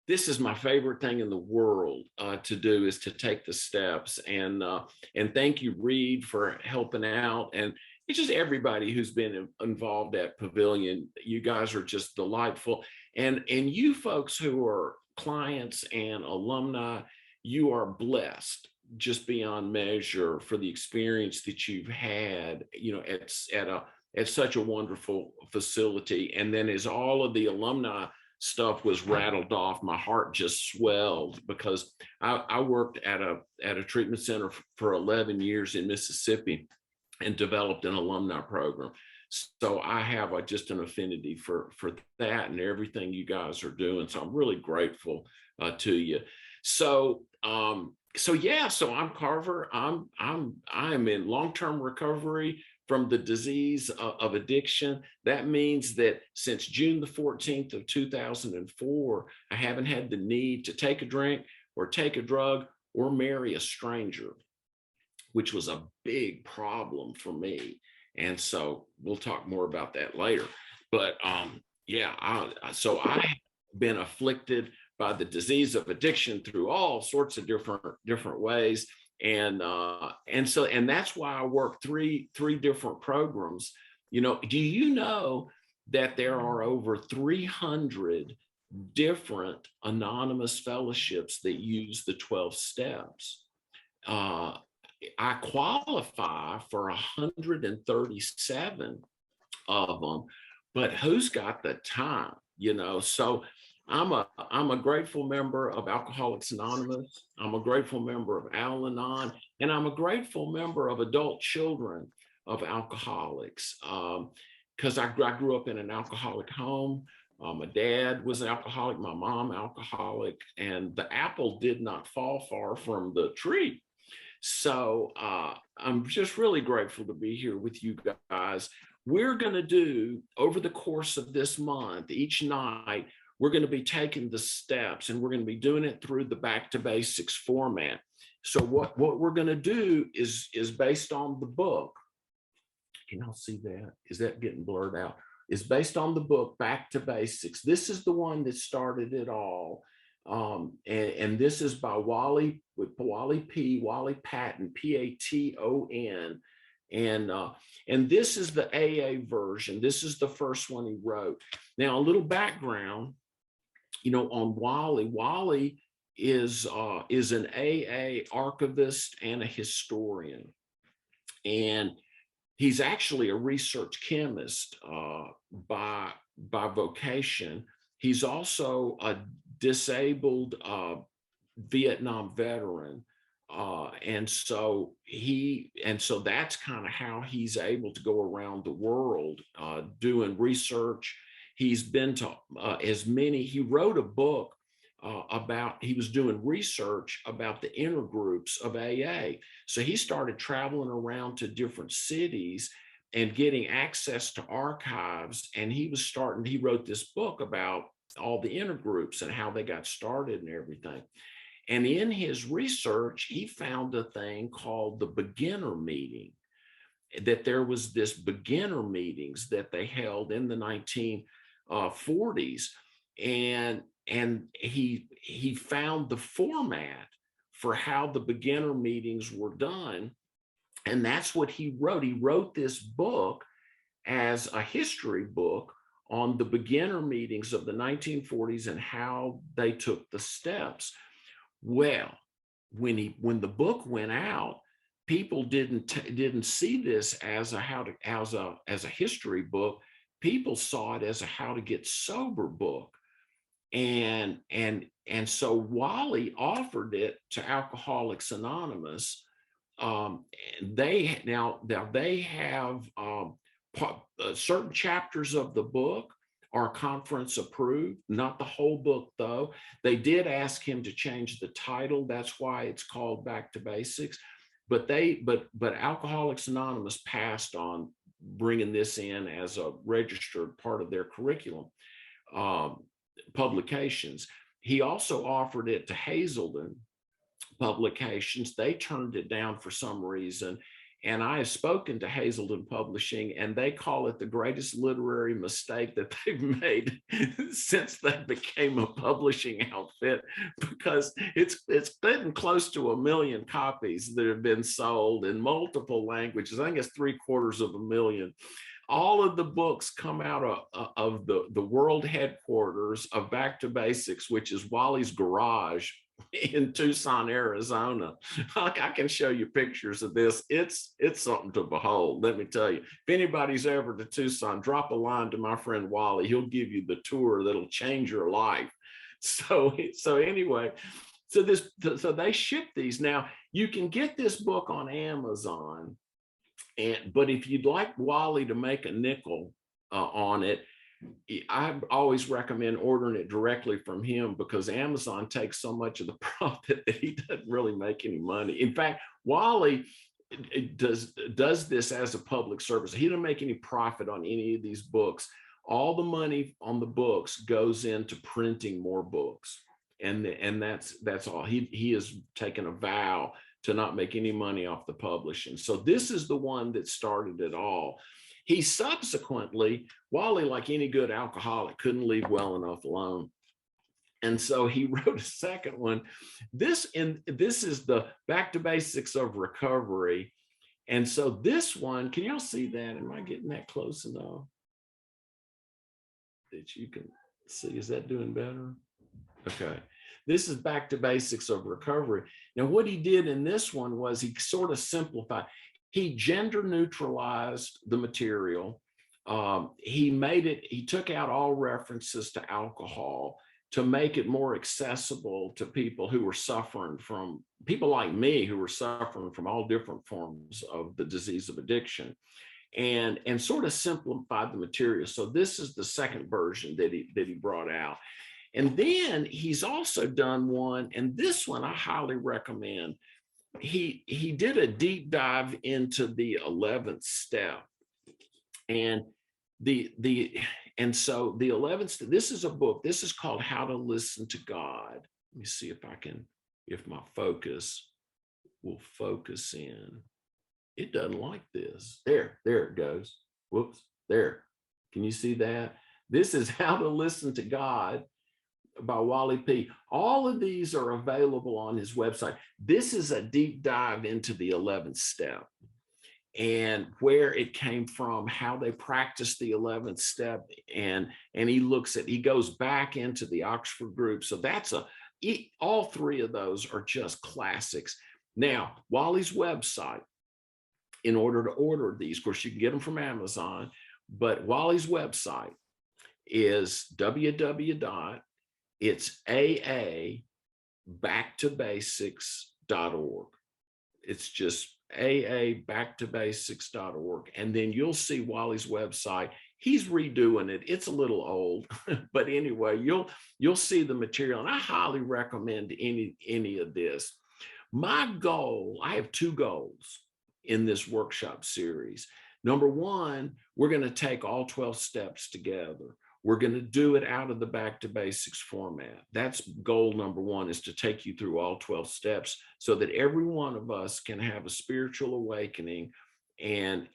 this is my favorite thing in the world to do, is to take the steps. And thank you, Reed, for helping out. And it's just everybody who's been involved at Pavilion. You guys are just delightful. And you folks who are clients and alumni, you are blessed just beyond measure for the experience that you've had, at such a wonderful facility. And then as all of the alumni stuff was rattled off, my heart just swelled, because I worked at a treatment center for 11 years in Mississippi and developed an alumni program. So I have just an affinity for that and everything you guys are doing. So I'm really grateful to you. So so I'm Carver. I am in long-term recovery from the disease of addiction. That means that since June the 14th of 2004, I haven't had the need to take a drink or take a drug or marry a stranger, which was a big problem for me. And so we'll talk more about that later. But so I have been afflicted by the disease of addiction through all sorts of different ways. And that's why I work three different programs. Do you know that there are over 300 different anonymous fellowships that use the 12 steps? I qualify for 137 of them, but who's got the time? So I'm a grateful member of Alcoholics Anonymous. I'm a grateful member of Al-Anon, and I'm a grateful member of Adult Children of Alcoholics, because I grew up in an alcoholic home. My dad was an alcoholic, my mom alcoholic, and the apple did not fall far from the tree. So I'm just really grateful to be here with you guys. We're going to do, over the course of this month, each night, we're going to be taking the steps, and we're going to be doing it through the Back to Basics format. So what we're going to do is based on the book. Can y'all see that? Is that getting blurred out? It's based on the book Back to Basics. This is the one that started it all. And this is by Wally Patton, P-A-T-O-N. And this is the AA version. This is the first one he wrote. Now, a little background, on Wally. Wally is an AA archivist and a historian. And he's actually a research chemist by vocation. He's also a disabled Vietnam veteran. And so that's kind of how he's able to go around the world doing research. He's been to he wrote a book he was doing research about the intergroups of AA. So he started traveling around to different cities and getting access to archives. And he wrote this book about all the intergroups and how they got started and everything. And in his research, he found a thing called the beginner meeting, that there was this beginner meetings that they held in the 1940s. And he found the format for how the beginner meetings were done. And that's what he wrote. He wrote this book as a history book on the beginner meetings of the 1940s and how they took the steps. Well, when the book went out, people didn't see this as a history book. People saw it as a how to get sober book. And so Wally offered it to Alcoholics Anonymous. They have certain chapters of the book are conference approved, not the whole book though. They did ask him to change the title. That's why it's called Back to Basics. But Alcoholics Anonymous passed on bringing this in as a registered part of their curriculum publications. He also offered it to Hazelden Publications. They turned it down for some reason. And I have spoken to Hazelden Publishing, and they call it the greatest literary mistake that they've made since they became a publishing outfit, because it's getting close to 1 million copies that have been sold in multiple languages. I think it's 750,000. All of the books come out of the world headquarters of Back to Basics, which is Wally's garage in Tucson, Arizona. I can show you pictures of this. It's something to behold, let me tell you. If anybody's ever to Tucson, drop a line to my friend Wally. He'll give you the tour that'll change your life. So anyway, so they ship these. Now, you can get this book on Amazon, but if you'd like Wally to make a nickel on it, I always recommend ordering it directly from him, because Amazon takes so much of the profit that he doesn't really make any money. In fact, Wally does this as a public service. He doesn't make any profit on any of these books. All the money on the books goes into printing more books, and that's all. He has taken a vow to not make any money off the publishing. So this is the one that started it all. He subsequently, Wally, like any good alcoholic, couldn't leave well enough alone. And so he wrote a second one. This is the Back to Basics of Recovery. And so this one, can y'all see that? Am I getting that close enough that you can see? Is that doing better? Okay. This is Back to Basics of Recovery. Now, what he did in this one was he sort of simplified. He gender neutralized the material. He took out all references to alcohol to make it more accessible to people who were suffering from, people like me who were suffering from all different forms of the disease of addiction, and sort of simplified the material. So this is the second version that he brought out. And then he's also done one, and this one I highly recommend. He did a deep dive into the 11th step, and so the 11th step, this is a book. This is called How to Listen to God. Let me see if my focus will focus in. It doesn't like this. There it goes. Whoops, there. Can you see that? This is How to Listen to God by Wally P. All of these are available on his website. This is a deep dive into the 11th step and where it came from, how they practice the 11th step. And he goes back into the Oxford group. So all three of those are just classics. Now, Wally's website, in order to order these, of course, you can get them from Amazon, but Wally's website is it's aabacktobasics.org. It's just aabacktobasics.org. And then you'll see Wally's website. He's redoing it. It's a little old, but anyway, you'll see the material. And I highly recommend any of this. My goal, I have two goals in this workshop series. Number one, we're going to take all 12 steps together. We're going to do it out of the Back to Basics format. That's goal number one, is to take you through all 12 steps so that every one of us can have a spiritual awakening and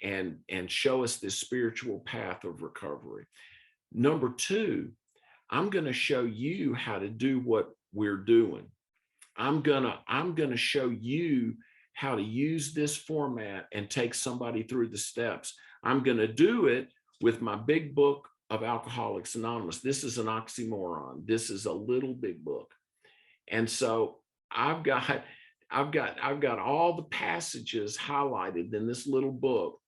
show us this spiritual path of recovery. Number two, I'm going to show you how to do what we're doing. I'm going to show you how to use this format and take somebody through the steps. I'm going to do it with my big book of Alcoholics Anonymous. This is an oxymoron. This is a little big book. And so I've got all the passages highlighted in this little book,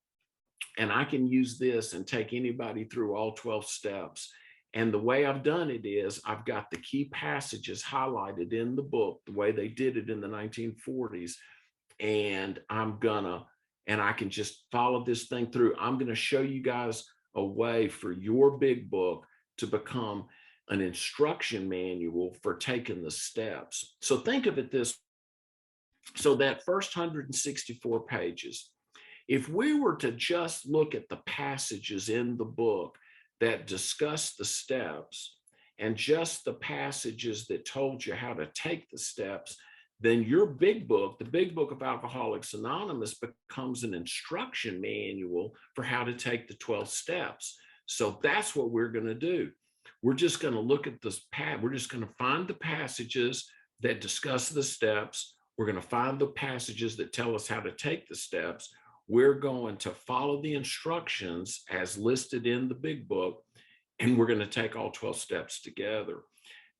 and I can use this and take anybody through all 12 steps. And the way I've done it is I've got the key passages highlighted in the book, the way they did it in the 1940s. And I can just follow this thing through. I'm going to show you guys a way for your big book to become an instruction manual for taking the steps. So think of it this. So that first 164 pages, if we were to just look at the passages in the book that discuss the steps and just the passages that told you how to take the steps, then your big book, the big book of Alcoholics Anonymous, becomes an instruction manual for how to take the 12 steps. So that's what we're going to do. We're just going to look at this pad. We're just going to find the passages that discuss the steps. We're going to find the passages that tell us how to take the steps. We're going to follow the instructions as listed in the big book, and we're going to take all 12 steps together.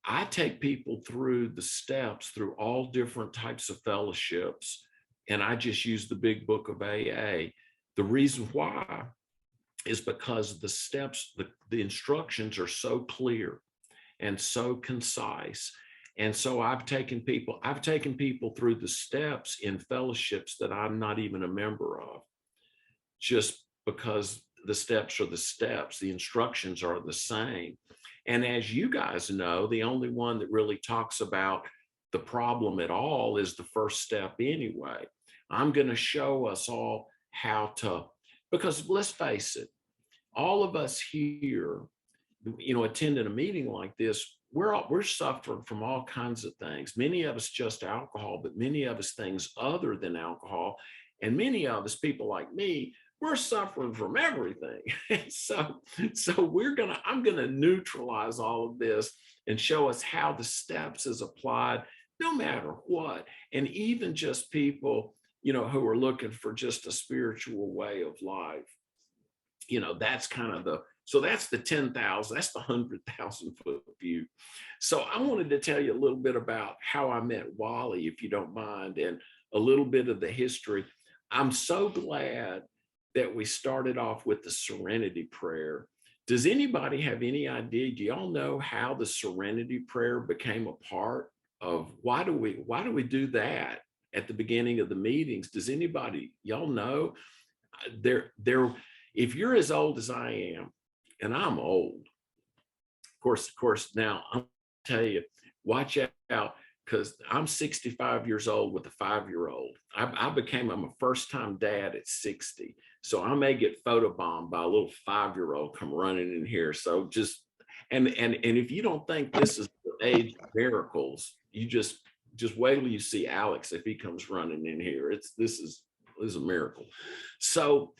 I take people through the steps through all different types of fellowships, and I just use the big book of AA. The reason why is because the steps, the instructions are so clear and so concise. And so I've taken people through the steps in fellowships that I'm not even a member of, just because the steps are the steps, the instructions are the same. And as you guys know, the only one that really talks about the problem at all is the first step anyway. I'm going to show us all how to, because let's face it, all of us here, attending a meeting like this, we're suffering from all kinds of things. Many of us just alcohol, but many of us things other than alcohol. And many of us, people like me, we're suffering from everything. so I'm gonna neutralize all of this and show us how the steps is applied no matter what. And even just people, who are looking for just a spiritual way of life. That's kind of so that's the 10,000, that's the 100,000 foot view. So I wanted to tell you a little bit about how I met Wally, if you don't mind, and a little bit of the history. I'm so glad that we started off with the Serenity Prayer. Does anybody have any idea? Do y'all know how the Serenity Prayer became a part of, why do we do that at the beginning of the meetings? Does anybody, y'all know? If you're as old as I am, and I'm old, of course, now I'm tell you, watch out, because I'm 65 years old with a 5-year-old. I'm a first-time dad at 60. So I may get photobombed by a little 5-year-old come running in here. So and if you don't think this is the age of miracles, you just wait till you see Alex if he comes running in here. This is a miracle. So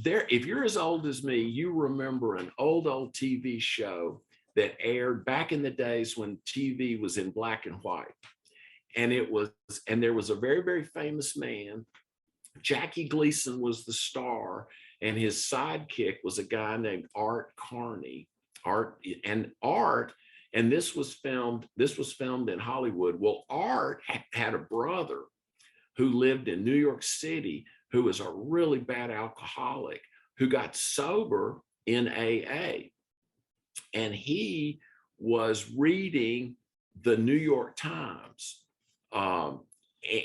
there, if you're as old as me, you remember an old TV show that aired back in the days when TV was in black and white. And there was a very, very famous man. Jackie Gleason was the star, and his sidekick was a guy named Art Carney. And this was filmed in Hollywood. Well, Art had a brother who lived in New York City, who was a really bad alcoholic, who got sober in AA. And he was reading the New York Times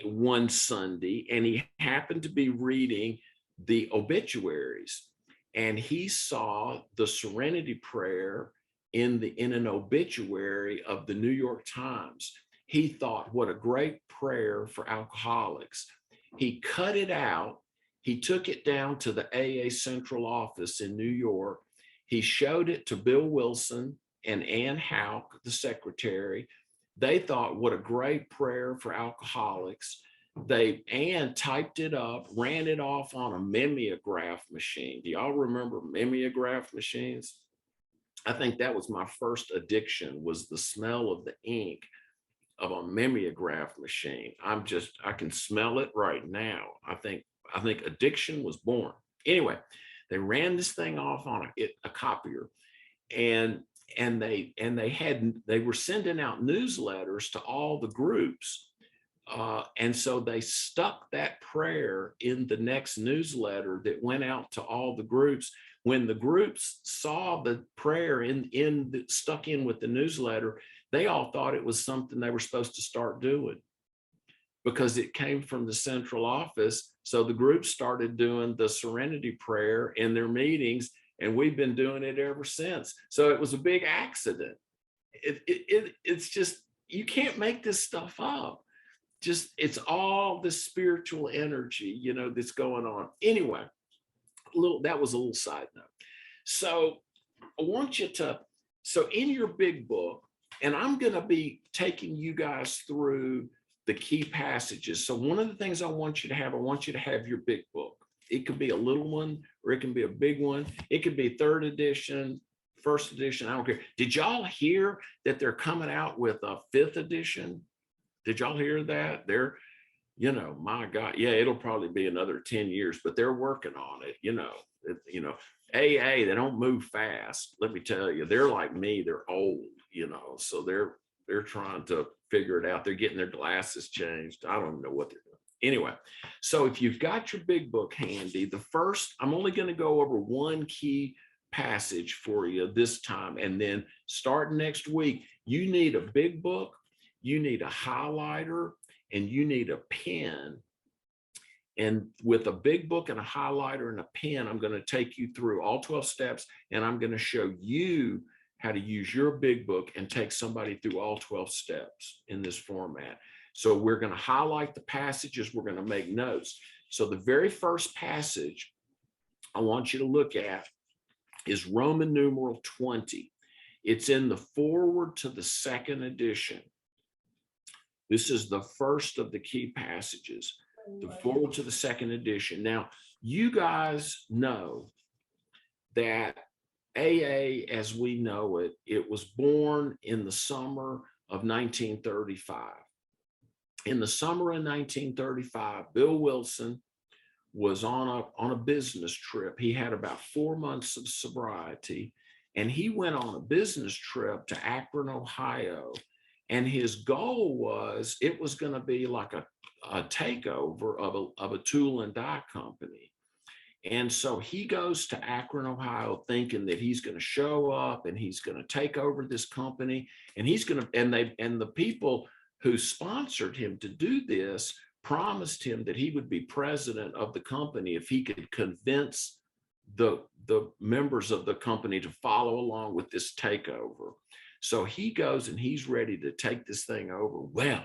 one Sunday, and he happened to be reading the obituaries, and he saw the Serenity Prayer in an obituary of the New York Times. He thought, what a great prayer for alcoholics. He cut it out. He took it down to the AA central office in New York. He showed it to Bill Wilson and Ann Houck, the secretary. They thought, what a great prayer for alcoholics. Ann typed it up, ran it off on a mimeograph machine. Do y'all remember mimeograph machines? I think that was my first addiction, was the smell of the ink of a mimeograph machine. I can smell it right now. I think addiction was born. Anyway, they ran this thing off on a copier, and they were sending out newsletters to all the groups. And so they stuck that prayer in the next newsletter that went out to all the groups. When the groups saw the prayer stuck in with the newsletter, they all thought it was something they were supposed to start doing, because it came from the central office. So the group started doing the Serenity Prayer in their meetings, and we've been doing it ever since. So it was a big accident. It's just, you can't make this stuff up. It's all the spiritual energy, that's going on. Anyway, that was a little side note. So I want you to, in your big book, and I'm going to be taking you guys through the key passages. So one of the things I want you to have, I want you to have your big book. It could be a little one or it can be a big one. It could be third edition, first edition. I don't care. Did y'all hear that they're coming out with a fifth edition? Did y'all hear that? They're, my God, yeah, it'll probably be another 10 years, but they're working on it. AA, they don't move fast. Let me tell you, they're like me, they're old, so they're trying to figure it out. They're getting their glasses changed. I don't know what they're doing. Anyway, so if you've got your big book handy, I'm only going to go over one key passage for you this time. And then starting next week, you need a big book, you need a highlighter, and you need a pen. And with a big book and a highlighter and a pen, I'm going to take you through all 12 steps, and I'm going to show you how to use your big book and take somebody through all 12 steps in this format. So we're going to highlight the passages. We're going to make notes. So the very first passage I want you to look at is Roman numeral 20. It's in the foreword to the second edition. This is the first of the key passages, the foreword to the second edition. Now, you guys know that AA, as we know it, it was born in the summer of 1935. In the summer of 1935, Bill Wilson was on a business trip. He had about 4 months of sobriety, and he went on a business trip to Akron, Ohio. And his goal was, it was going to be like a takeover of a tool and die company. And so he goes to Akron, Ohio, thinking that he's going to show up and he's going to take over this company, and he's going to, and the people who sponsored him to do this promised him that he would be president of the company if he could convince the members of the company to follow along with this takeover. So he goes and he's ready to take this thing over. Well,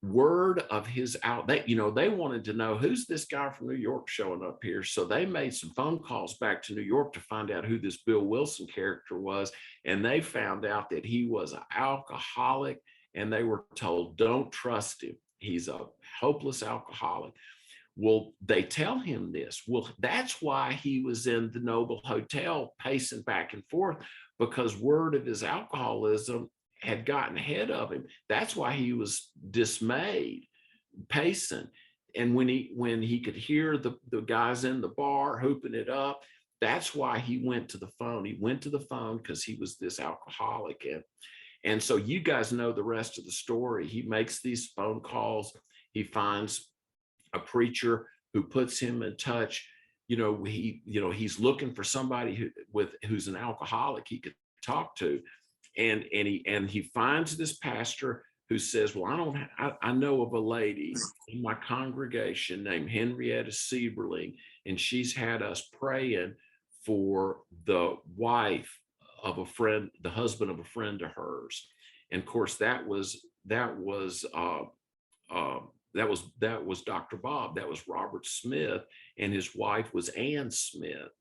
word of his out, they wanted to know, who's this guy from New York showing up here? So they made some phone calls back to New York to find out who this Bill Wilson character was. And they found out that he was an alcoholic, and they were told, don't trust him. He's a hopeless alcoholic. Well, they tell him this. Well, that's why he was in the Noble Hotel pacing back and forth, because word of his alcoholism had gotten ahead of him. That's why he was dismayed, pacing. And when he could hear the guys in the bar hooping it up, that's why he went to the phone. He went to the phone because he was this alcoholic. And so you guys know the rest of the story. He makes these phone calls. He finds a preacher who puts him in touch. He's looking for somebody who's an alcoholic he could talk to. And he finds this pastor who says, well, I know of a lady in my congregation named Henrietta Sieberling, and she's had us praying for the wife of a friend, the husband of a friend of hers. And of course, that was Dr. Bob. That was Robert Smith, and his wife was Ann Smith.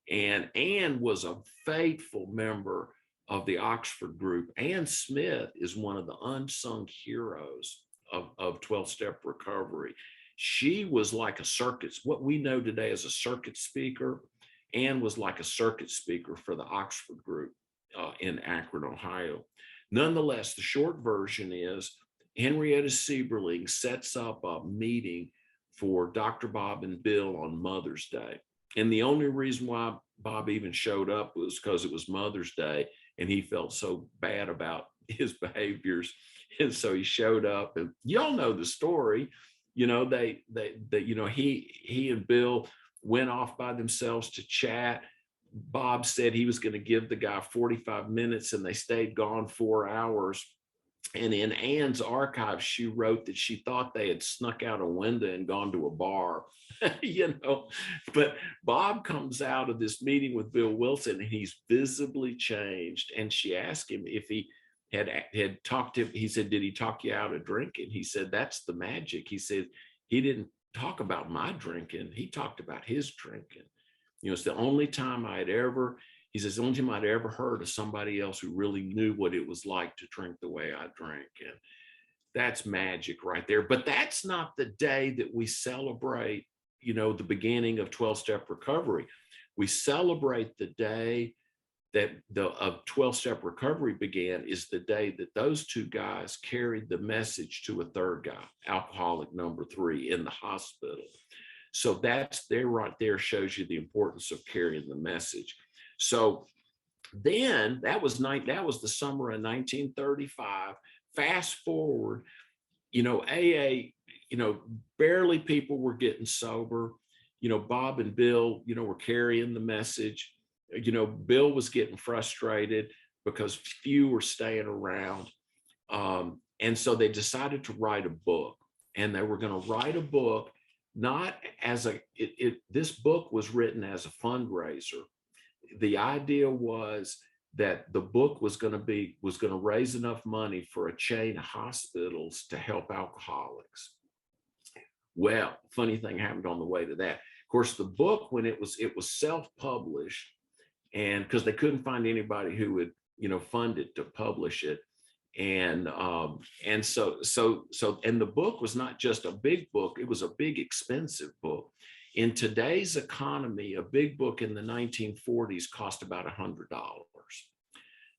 And Ann was a faithful member of the Oxford group. Ann Smith is one of the unsung heroes of 12-step recovery. She was like a circuit, what we know today as a circuit speaker. Ann was like a circuit speaker for the Oxford group in Akron, Ohio. Nonetheless, the short version is Henrietta Sieberling sets up a meeting for Dr. Bob and Bill on Mother's Day. And the only reason why Bob even showed up was because it was Mother's Day, and he felt so bad about his behaviors. And so he showed up, and y'all know the story. He and Bill went off by themselves to chat. Bob said he was going to give the guy 45 minutes, and they stayed gone 4 hours. And in Ann's archives, she wrote that she thought they had snuck out a window and gone to a bar, But Bob comes out of this meeting with Bill Wilson, and he's visibly changed. And she asked him if he had talked to him. He said, did he talk you out of drinking? He said, that's the magic. He said, he didn't talk about my drinking. He talked about his drinking. It's the only time he says, the only time I'd ever heard of somebody else who really knew what it was like to drink the way I drank. That's magic right there. But that's not the day that we celebrate, the beginning of 12-step recovery. We celebrate the day that the 12-step recovery began, is the day that those two guys carried the message to a third guy, alcoholic number 3, in the hospital. So that's there, right there, shows you the importance of carrying the message. So then that was the summer of 1935. Fast forward, AA, barely people were getting sober. Bob and Bill, were carrying the message. Bill was getting frustrated because few were staying around. And so they decided to write a book, and they were going to write a book, not as this book was written as a fundraiser. The idea was that the book was going to raise enough money for a chain of hospitals to help alcoholics. Well, funny thing happened on the way to that. Of course, the book, when it was self-published, and because they couldn't find anybody who would, fund it to publish it. And so the book was not just a big book, it was a big, expensive book. In today's economy, a big book in the 1940s cost about $100.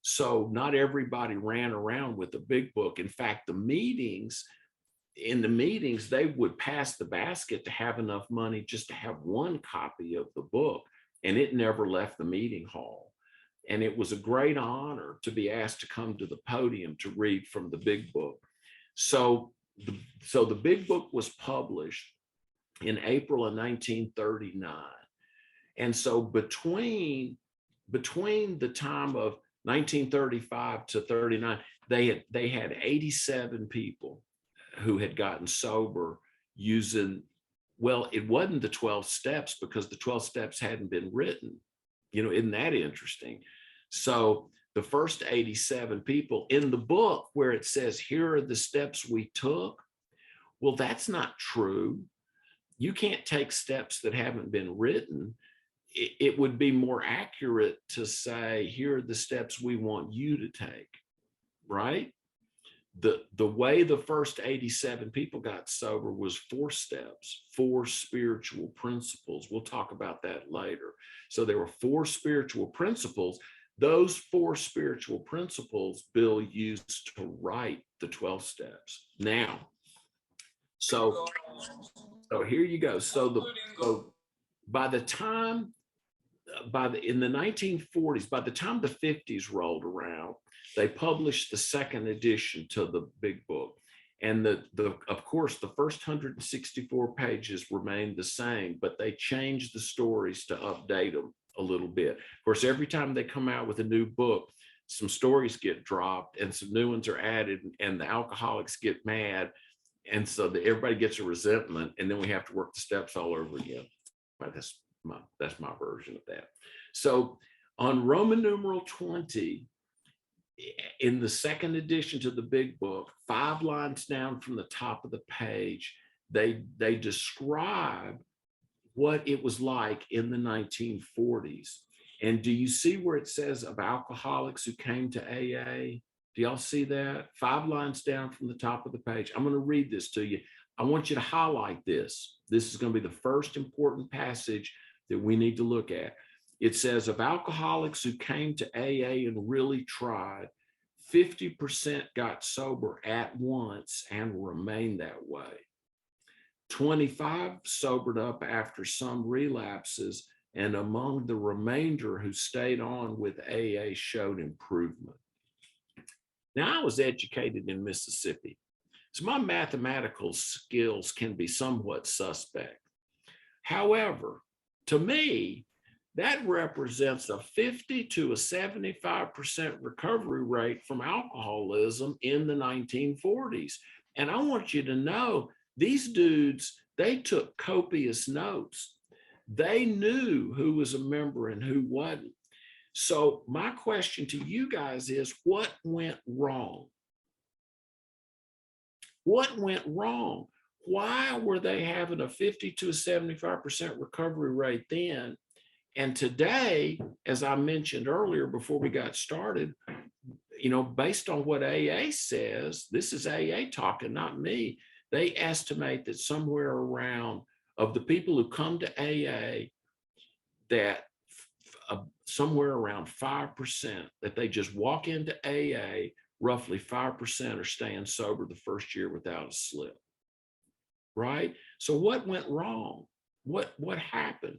So not everybody ran around with a big book. In fact, in the meetings, they would pass the basket to have enough money just to have one copy of the book, and it never left the meeting hall. And it was a great honor to be asked to come to the podium to read from the big book. So the big book was published in April of 1939. And so between the time of 1935 to 39, they had 87 people who had gotten sober using, well, it wasn't the 12 steps, because the 12 steps hadn't been written. Isn't that interesting? So the first 87 people in the book, where it says, here are the steps we took, well, that's not true. You can't take steps that haven't been written. It would be more accurate to say, here are the steps we want you to take, right? The way the first 87 people got sober was 4 steps, 4 spiritual principles. We'll talk about that later. So there were 4 spiritual principles. Those 4 spiritual principles Bill used to write the 12 steps. Now, so here you go. In the 1940s, by the time the 50s rolled around, they published the second edition to the big book. And of course, the first 164 pages remained the same, but they changed the stories to update them a little bit. Of course, every time they come out with a new book, some stories get dropped and some new ones are added, and the alcoholics get mad. And so everybody gets a resentment, and then we have to work the steps all over again. That's my version of that. So on Roman numeral 20, in the second edition to the big book, 5 lines down from the top of the page, they describe what it was like in the 1940s. And do you see where it says of alcoholics who came to AA? Do y'all see that? 5 lines down from the top of the page. I'm going to read this to you. I want you to highlight this. This is going to be the first important passage that we need to look at. It says, of alcoholics who came to AA and really tried, 50% got sober at once and remained that way. 25 sobered up after some relapses, and among the remainder who stayed on with AA showed improvement. Now, I was educated in Mississippi, so my mathematical skills can be somewhat suspect. However, to me, that represents a 50 to a 75% recovery rate from alcoholism in the 1940s. And I want you to know, these dudes, they took copious notes. They knew who was a member and who wasn't. So my question to you guys is, what went wrong? What went wrong? Why were they having a 50 to a 75% recovery rate then? And today, as I mentioned earlier before we got started, based on what AA says, this is AA talking, not me. They estimate that somewhere around, of the people who come to AA, that somewhere around 5%, that they just walk into AA, roughly 5% are staying sober the first year without a slip. Right? So what went wrong? What happened?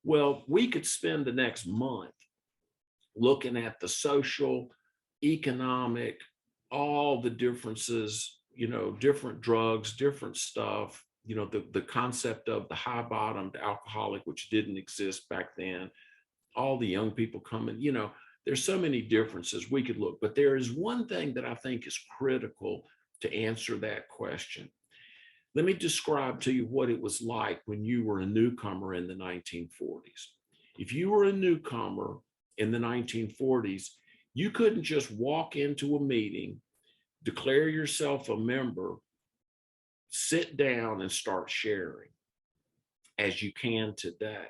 Well, we could spend the next month looking at the social, economic, all the differences, different drugs, different stuff, the concept of the high bottomed alcoholic, which didn't exist back then, all the young people coming, there's so many differences we could look, but there is one thing that I think is critical to answer that question. Let me describe to you what it was like when you were a newcomer in the 1940s. If you were a newcomer in the 1940s, you couldn't just walk into a meeting, declare yourself a member, sit down and start sharing as you can today.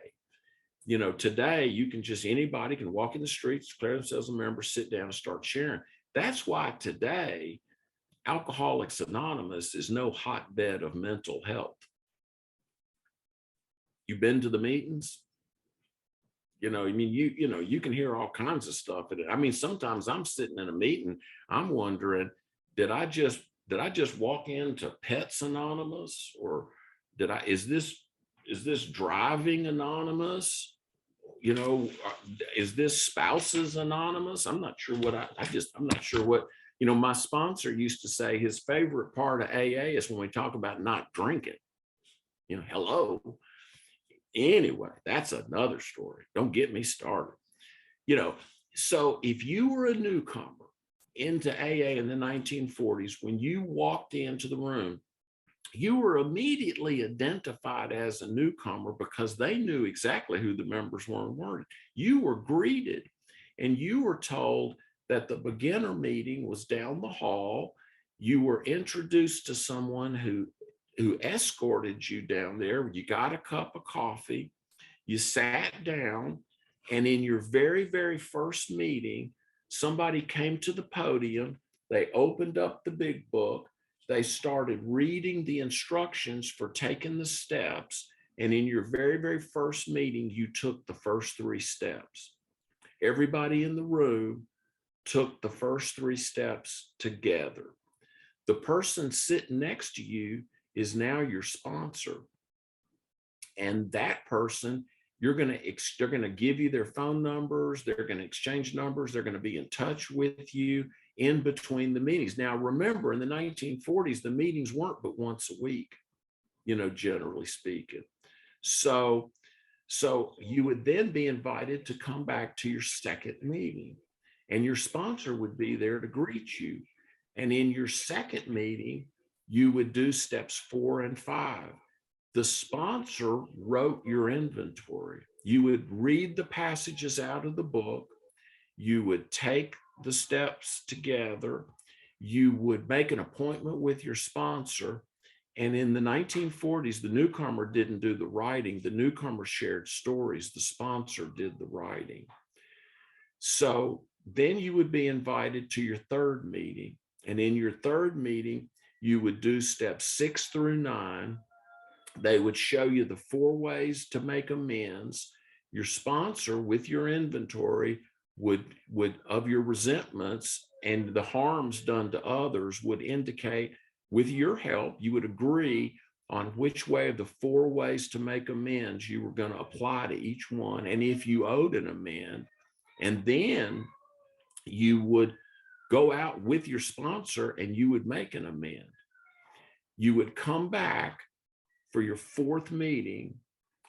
Today anybody can walk in the streets, declare themselves a member, sit down and start sharing. That's why today Alcoholics Anonymous is no hotbed of mental health. You've been to the meetings? You can hear all kinds of stuff. Sometimes I'm sitting in a meeting, I'm wondering, did I just walk into Pets Anonymous, or is this driving anonymous? Is this Spouses Anonymous? I'm not sure what I'm not sure what, my sponsor used to say his favorite part of AA is when we talk about not drinking. Hello. Anyway, that's another story. Don't get me started. So if you were a newcomer into AA in the 1940s, when you walked into the room, you were immediately identified as a newcomer because they knew exactly who the members were and weren't. You were greeted and you were told that the beginner meeting was down the hall. You were introduced to someone who escorted you down there. You got a cup of coffee, you sat down, and in your very, very first meeting, somebody came to the podium, they opened up the big book, they started reading the instructions for taking the steps, and in your very, very first meeting, you took the first 3 steps. Everybody in the room took the first 3 steps together. The person sitting next to you is now your sponsor. And that person, they're going to give you their phone numbers, they're going to exchange numbers, they're going to be in touch with you in between the meetings. Now, remember, in the 1940s, the meetings weren't but once a week, generally speaking. So you would then be invited to come back to your second meeting, and your sponsor would be there to greet you. And in your second meeting, you would do steps 4 and 5. The sponsor wrote your inventory. You would read the passages out of the book. You would take the steps together. You would make an appointment with your sponsor. And in the 1940s, the newcomer didn't do the writing. The newcomer shared stories. The sponsor did the writing. So then you would be invited to your third meeting. And in your third meeting, you would do steps 6 through 9. They would show you the 4 ways to make amends. Your sponsor, with your inventory, would of your resentments and the harms done to others, would indicate, with your help, you would agree on which way of the 4 ways to make amends you were going to apply to each one, and if you owed an amend. And then you would go out with your sponsor and you would make an amend. You would come back for your 4th meeting,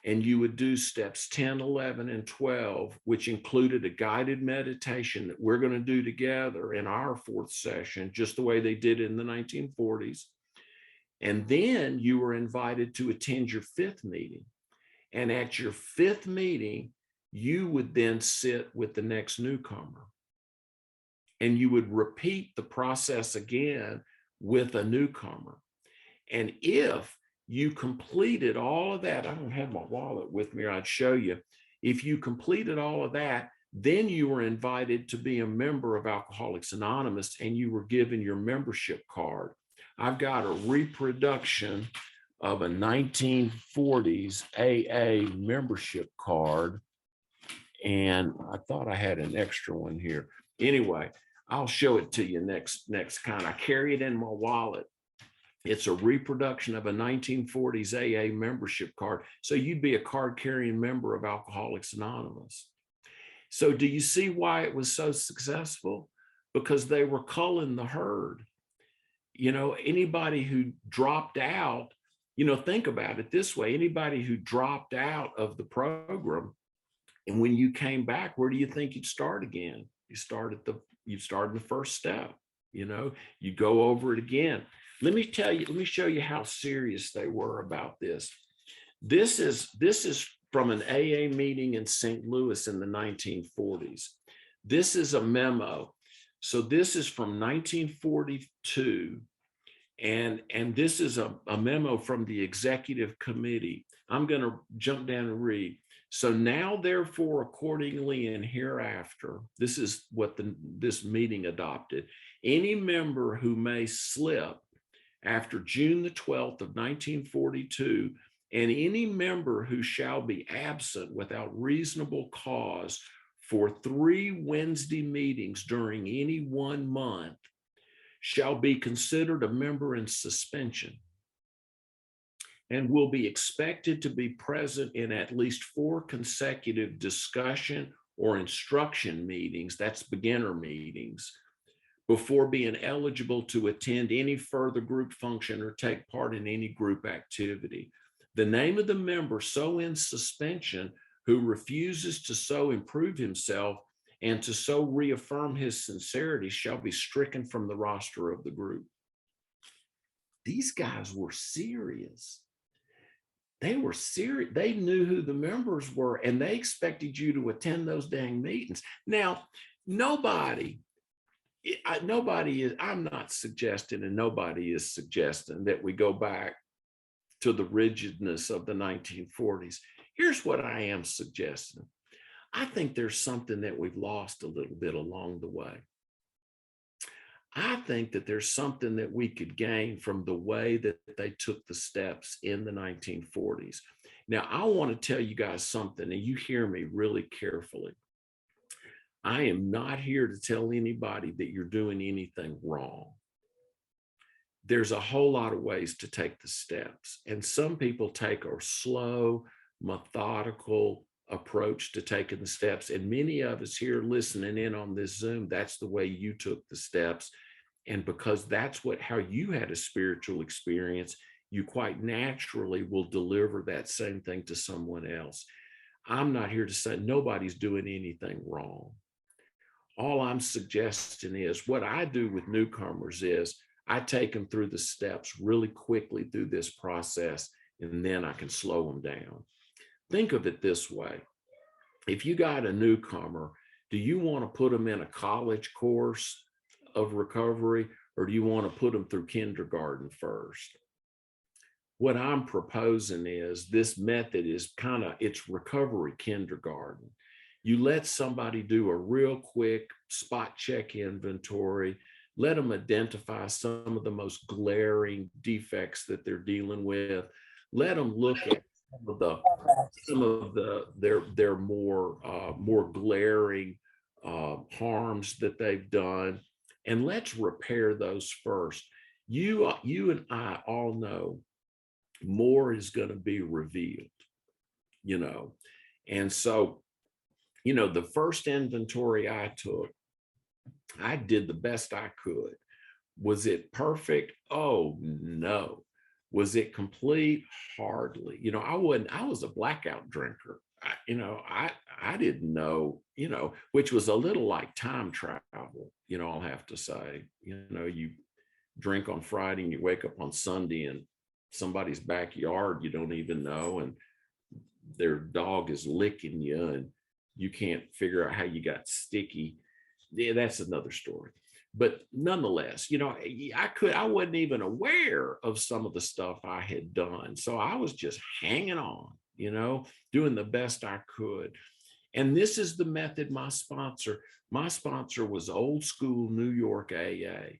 and you would do steps 10, 11, and 12, which included a guided meditation that we're going to do together in our 4th session, just the way they did in the 1940s. And then you were invited to attend your 5th meeting. And at your 5th meeting, you would then sit with the next newcomer. And you would repeat the process again with a newcomer. And if you completed all of that, I don't have my wallet with me, or I'd show you. If you completed all of that, Then you were invited to be a member of Alcoholics Anonymous, and you were given your membership card. I've got a reproduction of a 1940s AA membership card, and I thought I had an extra one here. Anyway, I'll show it to you next kind. I carry it in my wallet. It's a reproduction of a 1940s AA membership card. So you'd be a card-carrying member of Alcoholics Anonymous. So do you see why it was so successful? Because they were culling the herd. You know, anybody who dropped out, you know, think about it this way, anybody who dropped out of the program, and when you came back, where do you think you'd start again? You start in the first step, you know, you go over it again. Let me show you how serious they were about this. This is from an AA meeting in St. Louis in the 1940s. This is a memo. So this is from 1942. And this is a memo from the executive committee. I'm going to jump down and read. So now, therefore, accordingly and hereafter, this is what this meeting adopted. Any member who may slip after June the 12th of 1942, and any member who shall be absent without reasonable cause for 3 Wednesday meetings during any 1 month shall be considered a member in suspension and will be expected to be present in at least 4 consecutive discussion or instruction meetings, that's beginner meetings, before being eligible to attend any further group function or take part in any group activity. The name of the member so in suspension who refuses to so improve himself and to so reaffirm his sincerity shall be stricken from the roster of the group. These guys were serious. They were serious. They knew who the members were, and they expected you to attend those dang meetings. Now, I'm not suggesting, and nobody is suggesting that we go back to the rigidness of the 1940s. Here's what I am suggesting. I think there's something that we've lost a little bit along the way. I think that there's something that we could gain from the way that they took the steps in the 1940s. Now, I want to tell you guys something, and you hear me really carefully. I am not here to tell anybody that you're doing anything wrong. There's a whole lot of ways to take the steps, and some people take a slow, methodical approach to taking the steps. And many of us here listening in on this Zoom, that's the way you took the steps. And because that's how you had a spiritual experience, you quite naturally will deliver that same thing to someone else. I'm not here to say nobody's doing anything wrong. All I'm suggesting is what I do with newcomers is I take them through the steps really quickly through this process, and then I can slow them down. Think of it this way. If you got a newcomer, do you want to put them in a college course of recovery, or do you want to put them through kindergarten first? What I'm proposing is this method is it's recovery kindergarten. You let somebody do a real quick spot check inventory, let them identify some of the most glaring defects that they're dealing with, let them look at some of their more glaring harms that they've done, and let's repair those first. You and I all know more is going to be revealed, and so the first inventory I took, I did the best I could. Was it perfect? Oh no. Was it complete? Hardly. I was a blackout drinker. I didn't know, which was a little like time travel, I'll have to say. You drink on Friday and you wake up on Sunday in somebody's backyard you don't even know, and their dog is licking you and you can't figure out how you got sticky. Yeah, that's another story. But nonetheless, I wasn't even aware of some of the stuff I had done. So I was just hanging on, doing the best I could. And this is the method my sponsor was old school New York AA.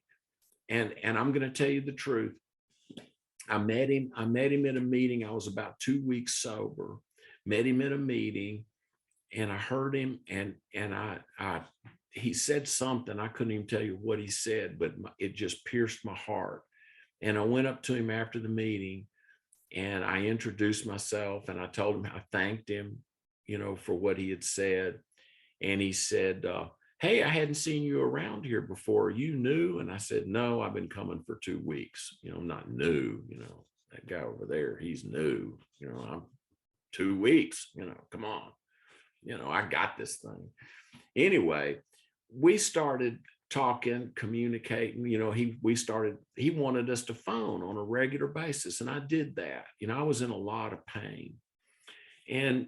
And I'm going to tell you the truth. I met him at a meeting. I was about 2 weeks sober, met him at a meeting, and I heard him, and I he said something. I couldn't even tell you what he said, but it just pierced my heart. And I went up to him after the meeting, and I introduced myself, and I told him, I thanked him, for what he had said. And he said, hey, I hadn't seen you around here before. Are you new? And I said, no, I've been coming for 2 weeks. I'm not new. That guy over there, he's new. I'm 2 weeks. Come on. I got this thing. Anyway, we started talking, communicating. He wanted us to phone on a regular basis, and I did that. I was in a lot of pain. And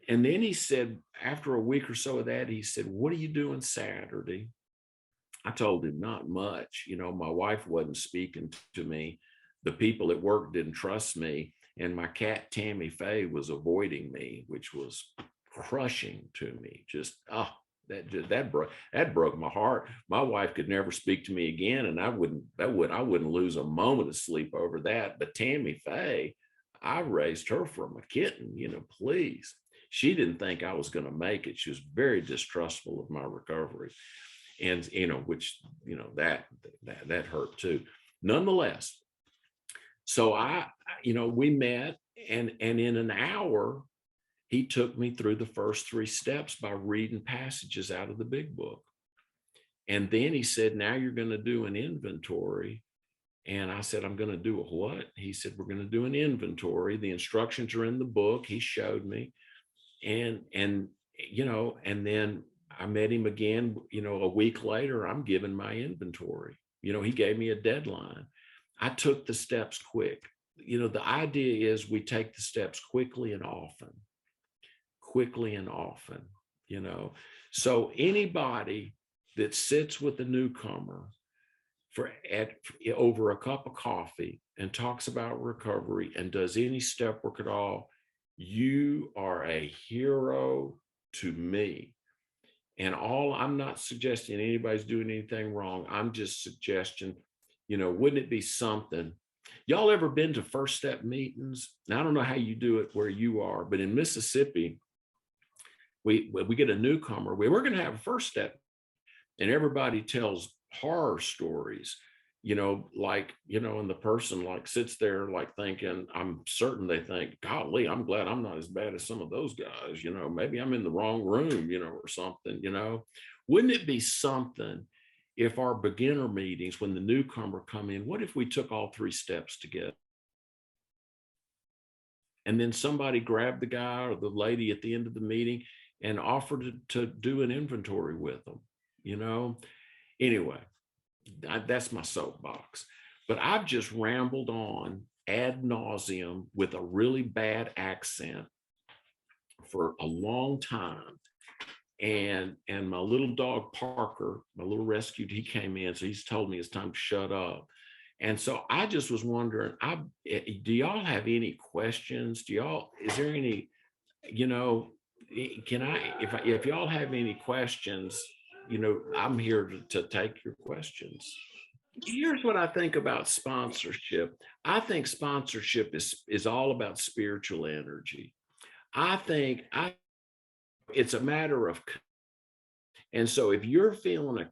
then he said, after a week or so of that, he said, what are you doing Saturday? I told him, not much. My wife wasn't speaking to me. The people at work didn't trust me. And my cat, Tammy Faye, was avoiding me, which was crushing to me. Just, that broke my heart. My wife could never speak to me again. And I wouldn't lose a moment of sleep over that. But Tammy Faye, I raised her from a kitten, please. She didn't think I was going to make it. She was very distrustful of my recovery. And, which, that hurt too. Nonetheless, so we met, and in an hour, he took me through the first 3 steps by reading passages out of the big book. And then he said, now you're going to do an inventory. And I said, I'm going to do a what? He said, we're going to do an inventory. The instructions are in the book. He showed me. And then I met him again, a week later. I'm giving my inventory. He gave me a deadline. I took the steps quick. The idea is we take the steps quickly and often. So anybody that sits with a newcomer over a cup of coffee and talks about recovery and does any step work at all, you are a hero to me. And I'm not suggesting anybody's doing anything wrong. I'm just suggesting, wouldn't it be something? Y'all ever been to first step meetings? Now, I don't know how you do it where you are, but in Mississippi, we get a newcomer. We're going to have a first step, and everybody tells horror stories. And the person sits there thinking, I'm certain they think, golly, I'm glad I'm not as bad as some of those guys, maybe I'm in the wrong room, or something, Wouldn't it be something if our beginner meetings, when the newcomer come in, what if we took all 3 steps together? And then somebody grabbed the guy or the lady at the end of the meeting and offered to do an inventory with them, Anyway, that's my soapbox. But I've just rambled on ad nauseum with a really bad accent for a long time. And my little dog Parker, my little rescued, he came in, so he's told me it's time to shut up. And so I just was wondering, do y'all have any questions? Is there any, if y'all have any questions, I'm here to take your questions. Here's what I think about sponsorship. I think sponsorship is all about spiritual energy. I think it's a matter of, and so if you're feeling a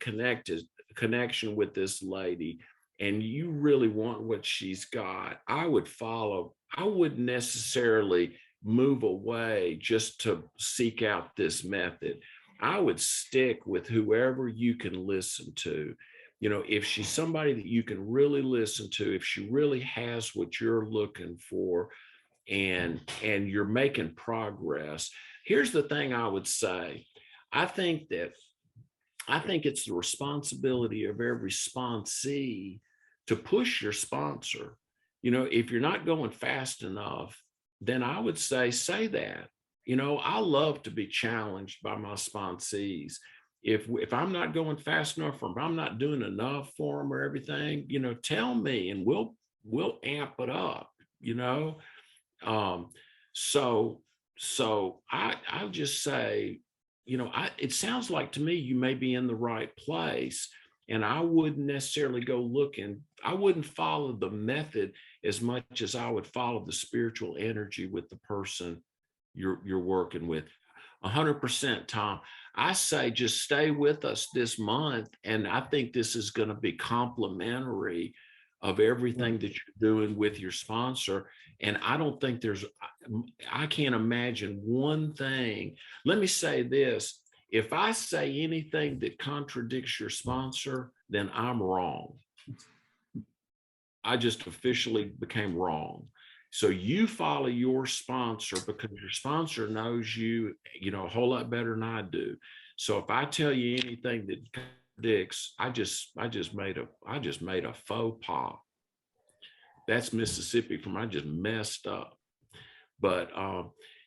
connection with this lady and you really want what she's got, I would follow. I wouldn't necessarily move away just to seek out this method. I would stick with whoever you can listen to. If she's somebody that you can really listen to, if she really has what you're looking for, and you're making progress. Here's the thing I would say. I think it's the responsibility of every sponsee to push your sponsor. If you're not going fast enough, then I would say that. I love to be challenged by my sponsees. If I'm not going fast enough, or if I'm not doing enough for them or everything, tell me, and we'll amp it up. So So I'll just say, it sounds like to me you may be in the right place. And I wouldn't necessarily go looking, I wouldn't follow the method as much as I would follow the spiritual energy with the person you're working with. 100%, Tom. I say just stay with us this month. And I think this is going to be complimentary of Mm. everything that you're doing with your sponsor. And I don't think I can't imagine one thing. Let me say this. If I say anything that contradicts your sponsor, then I'm wrong. I just officially became wrong. So you follow your sponsor because your sponsor knows you, a whole lot better than I do. So if I tell you anything that contradicts, I just made a faux pas. That's Mississippi from I just messed up. But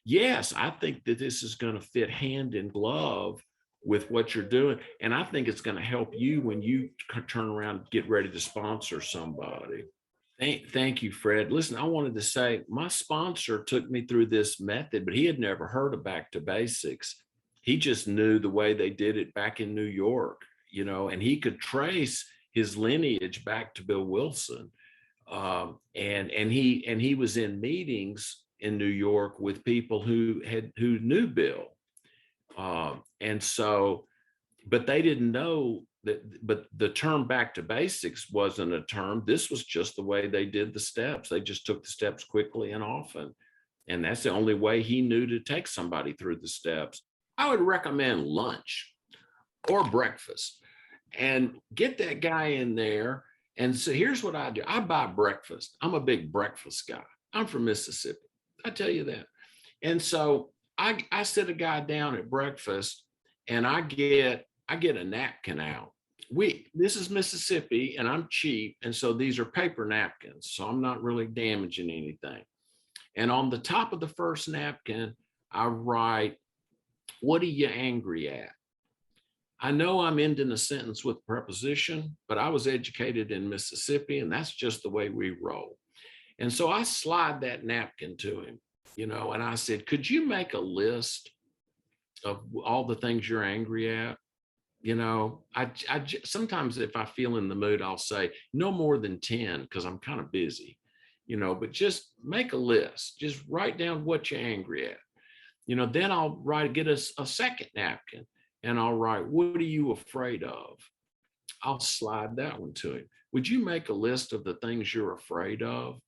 yes, I think that this is going to fit hand in glove with what you're doing. And I think it's going to help you when you turn around and get ready to sponsor somebody. Thank you, Fred. Listen, I wanted to say my sponsor took me through this method, but he had never heard of back to basics. He just knew the way they did it back in New York, and he could trace his lineage back to Bill Wilson. And he was in meetings in New York with people who knew Bill, and so, but they didn't know that. But the term "back to basics" wasn't a term. This was just the way they did the steps. They just took the steps quickly and often, and that's the only way he knew to take somebody through the steps. I would recommend lunch or breakfast and get that guy in there. And so here's what I do. I buy breakfast. I'm a big breakfast guy. I'm from Mississippi. I tell you that. And so I sit a guy down at breakfast and I get a napkin out. This is Mississippi and I'm cheap. And so these are paper napkins. So I'm not really damaging anything. And on the top of the first napkin, I write, "What are you angry at?" I know I'm ending a sentence with preposition, but I was educated in Mississippi and that's just the way we roll. And so I slide that napkin to him, and I said, "Could you make a list of all the things you're angry at?" Sometimes if I feel in the mood, I'll say no more than 10 because I'm kind of busy, but just make a list, just write down what you're angry at. Then I'll get a second napkin and I'll write, "What are you afraid of?" I'll slide that one to him. "Would you make a list of the things you're afraid of?"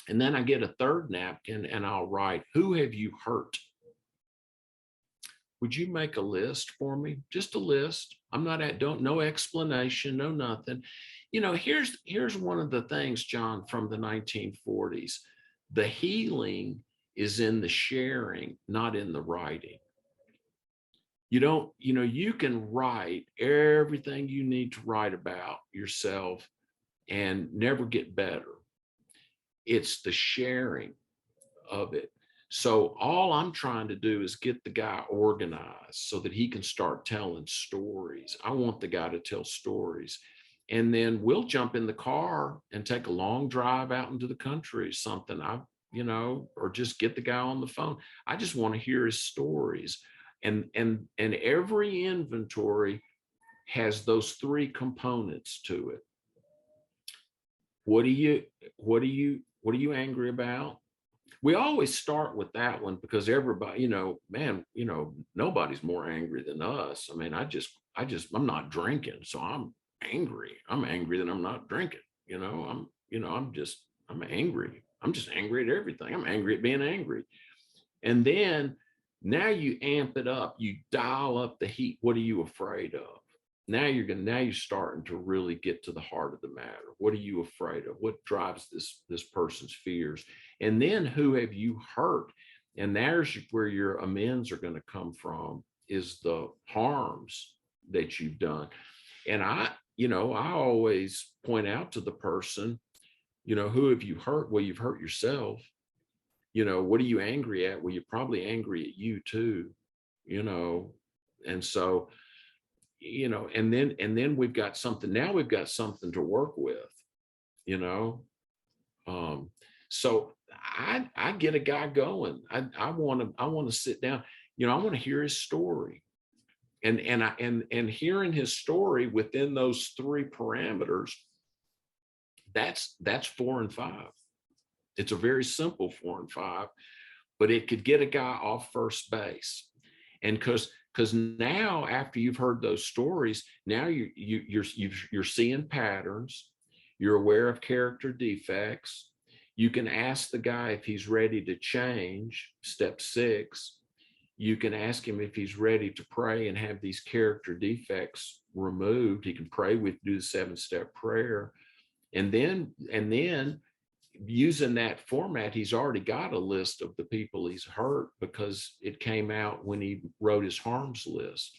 And then I get a third napkin and I'll write, "Who have you hurt? Would you make a list for me?" Just a list. I'm not at, don't, no explanation, no nothing. Here's one of the things, John, from the 1940s. The healing is in the sharing, not in the writing. You can write everything you need to write about yourself and never get better. It's the sharing of it. So all I'm trying to do is get the guy organized so that he can start telling stories. I want the guy to tell stories. And then we'll jump in the car and take a long drive out into the country, something or just get the guy on the phone. I just want to hear his stories. And every inventory has those three components to it. What are you what are you angry about? We always start with that one because everybody, man, nobody's more angry than us. I mean, I'm not drinking, so I'm angry. I'm angry that I'm not drinking. I'm angry. I'm just angry at everything. I'm angry at being angry. And then now you amp it up. You dial up the heat. What are you afraid of? Now you're starting to really get to the heart of the matter. What are you afraid of? What drives this person's fears? And then who have you hurt? And there's where your amends are going to come from, is the harms that you've done. And I always point out to the person, who have you hurt? Well, you've hurt yourself. What are you angry at? Well, you're probably angry at you too, you know. And so, and then we've got something to work with, you know. Um, So I get a guy going. I want to sit down. You know, I want to hear his story. And hearing his story within those three parameters, that's 4 and 5. It's a very simple 4 and 5, but it could get a guy off first base. And because now, after you've heard those stories, now you're seeing patterns, you're aware of character defects. You can ask the guy if he's ready to change, step 6. You can ask him if he's ready to pray and have these character defects removed. He can pray with, do the 7-step prayer. And then using that format, he's already got a list of the people he's hurt because it came out when he wrote his harms list,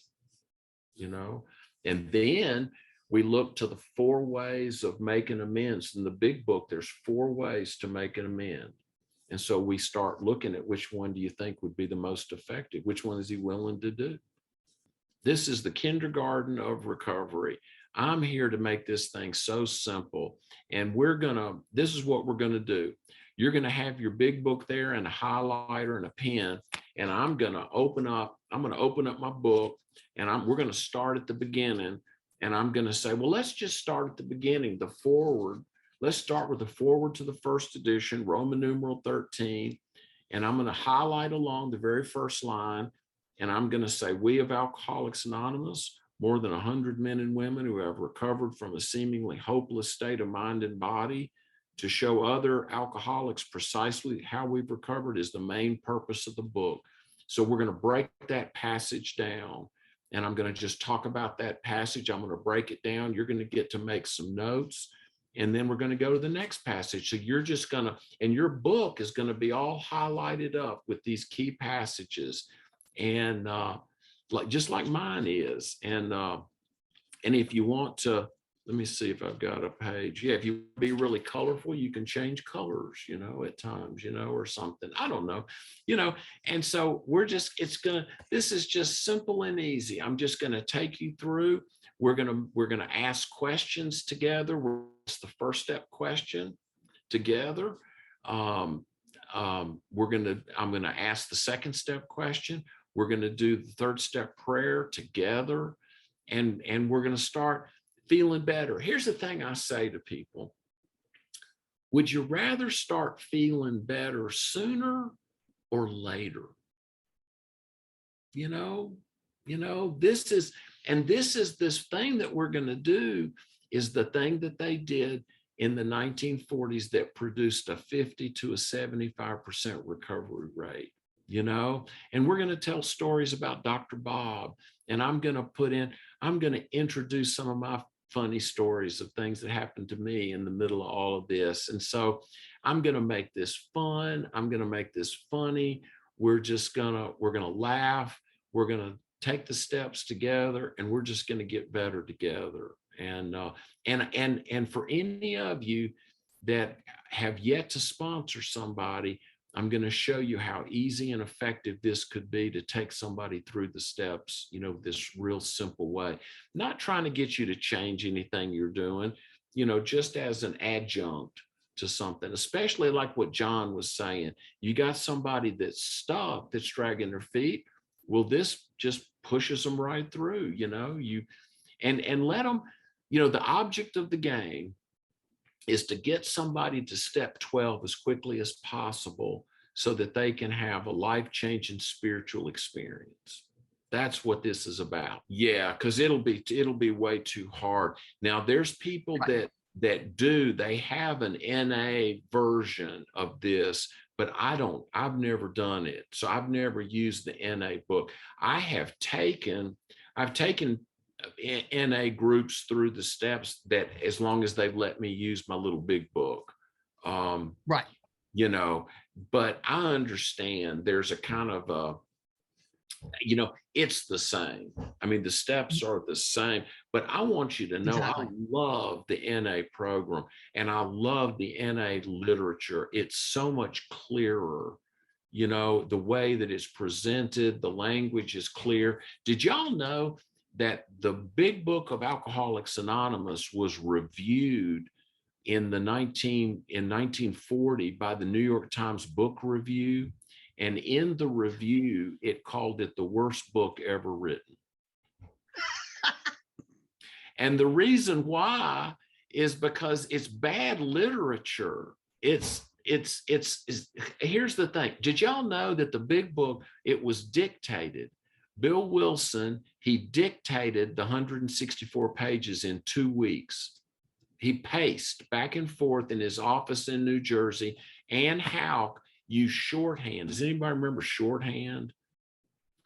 you know. And then we look to the 4 ways of making amends. In the big book, there's 4 ways to make an amend. And so we start looking at which one do you think would be the most effective? Which one is he willing to do? This is the kindergarten of recovery. I'm here to make this thing so simple. And this is what we're going to do. You're going to have your big book there and a highlighter and a pen. And I'm going to open up my book, and we're going to start at the beginning. And I'm going to say, well, let's just start at the beginning, the foreword. Let's start with the foreword to the first edition, Roman numeral 13. And I'm going to highlight along the very first line. And I'm going to say, we of Alcoholics Anonymous, more than 100 men and women who have recovered from a seemingly hopeless state of mind and body, to show other alcoholics precisely how we've recovered is the main purpose of the book. So we're going to break that passage down. And I'm going to just talk about that passage. I'm going to break it down. You're going to get to make some notes. And then we're going to go to the next passage. So you're just going to, and your book is going to be all highlighted up with these key passages. And just like mine is. And if you want to, let me see if I've got a page. Yeah, if you be really colorful, you can change colors, you know, at times, you know, or something. I don't know, you know. And so this is just simple and easy. I'm just going to take you through. We're going to ask questions together. It's the first step question together. I'm going to ask the second step question. We're going to do the third step prayer together, and we're going to start feeling better. Here's the thing I say to people. Would you rather start feeling better sooner or later? You know, this is this thing that we're going to do is the thing that they did in the 1940s that produced a 50 to a 75% recovery rate. You know, and we're going to tell stories about Dr. Bob, and I'm going to introduce some of my funny stories of things that happened to me in the middle of all of this. And so I'm going to make this fun. I'm going to make this funny. We're going to laugh. We're going to take the steps together, and we're just going to get better together. And for any of you that have yet to sponsor somebody, I'm going to show you how easy and effective this could be to take somebody through the steps, you know, this real simple way. Not trying to get you to change anything you're doing, you know, just as an adjunct to something, especially like what John was saying. You got somebody that's stuck, that's dragging their feet. Well, this just pushes them right through, you know, and let them, you know, the object of the game is to get somebody to step 12 as quickly as possible so that they can have a life-changing spiritual experience. That's what this is about. Yeah, because it'll be way too hard. Now, there's people that they have an NA version of this, but I've never done it. So I've never used the NA book. I've taken NA groups through the steps that, as long as they've let me use my little big book. Right. You know, but I understand there's a kind of a, you know, it's the same. I mean, the steps are the same, but I want you to know, exactly. I love the NA program, and I love the NA literature. It's so much clearer. You know, the way that it's presented, the language is clear. Did y'all know that the big book of Alcoholics Anonymous was reviewed in 1940 by the New York Times Book Review. And in the review, it called it the worst book ever written. And the reason why is because it's bad literature. It's here's the thing. Did y'all know that the big book, it was dictated? Bill Wilson, he dictated the 164 pages in 2 weeks. He paced back and forth in his office in New Jersey. Ann Houck used shorthand. Does anybody remember shorthand?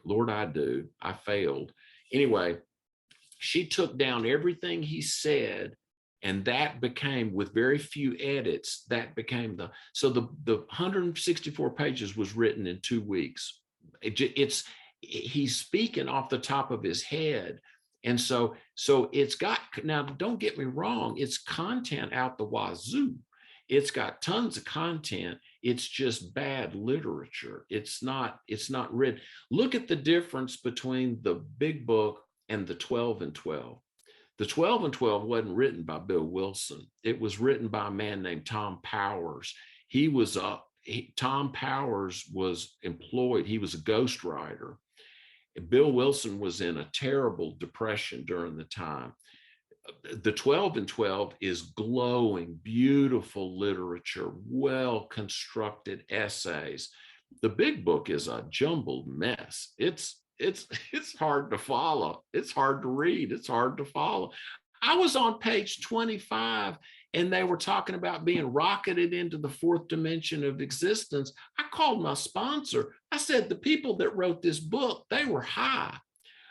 Lord, I do. I failed. Anyway, she took down everything he said, and that became, with very few edits, that became so the 164 pages was written in 2 weeks. He's speaking off the top of his head. And so it's got, now don't get me wrong, it's content out the wazoo. It's got tons of content. It's just bad literature. It's not written. Look at the difference between the big book and the 12 and 12. The 12 and 12 wasn't written by Bill Wilson. It was written by a man named Tom Powers. Tom Powers was employed. He was a ghostwriter. Bill Wilson was in a terrible depression during the time. The 12 and 12 is glowing, beautiful literature, well-constructed essays. The big book is a jumbled mess. It's hard to follow. It's hard to read. It's hard to follow. I was on page 25 and they were talking about being rocketed into the fourth dimension of existence. I called my sponsor. I said, the people that wrote this book, they were high.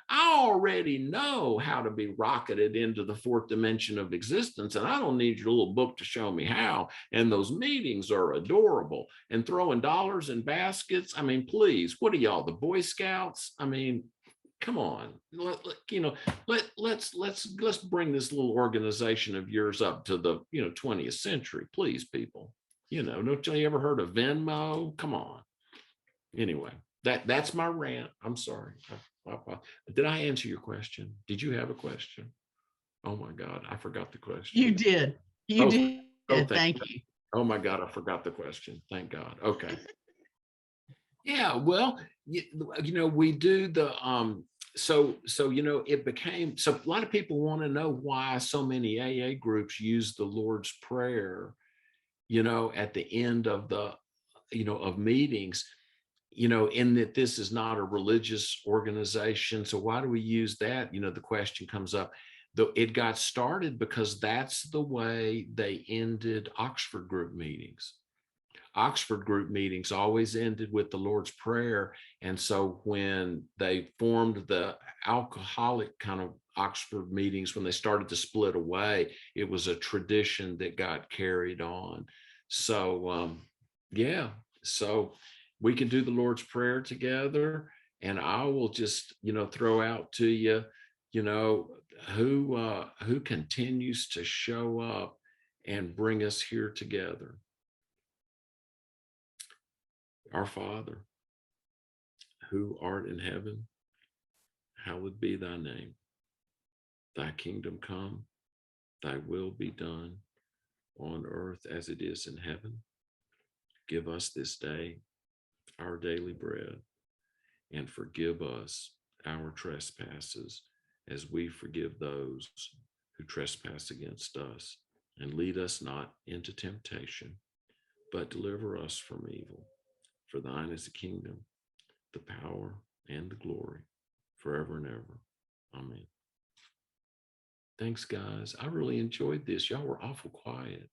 I already know how to be rocketed into the fourth dimension of existence, and I don't need your little book to show me how. And those meetings are adorable, and throwing dollars in baskets. I mean, please, what are y'all, the Boy Scouts? I mean, come on, let's bring this little organization of yours up to the 20th century, please, people. Don't you ever heard of Venmo? Come on. Anyway, that's my rant. I'm sorry. Did I answer your question? Did you have a question? Oh my God, I forgot the question. You did. You did. Thank you. Oh my God, I forgot the question. Thank God. Okay. Yeah, well, we do the it became, so a lot of people want to know why so many AA groups use the Lord's Prayer, at the end of of meetings. In that this is not a religious organization. So why do we use that? The question comes up. Though it got started because that's the way they ended Oxford group meetings. Oxford group meetings always ended with the Lord's Prayer. And so when they formed the alcoholic kind of Oxford meetings, when they started to split away, it was a tradition that got carried on. So, so we can do the Lord's Prayer together, and I will just, throw out to you, who continues to show up and bring us here together. Our Father, who art in heaven, hallowed be thy name. Thy kingdom come, thy will be done on earth as it is in heaven. Give us this day our daily bread, and forgive us our trespasses as we forgive those who trespass against us. And lead us not into temptation, but deliver us from evil. For thine is the kingdom, the power, and the glory, forever and ever. Amen. Thanks, guys. I really enjoyed this. Y'all were awful quiet.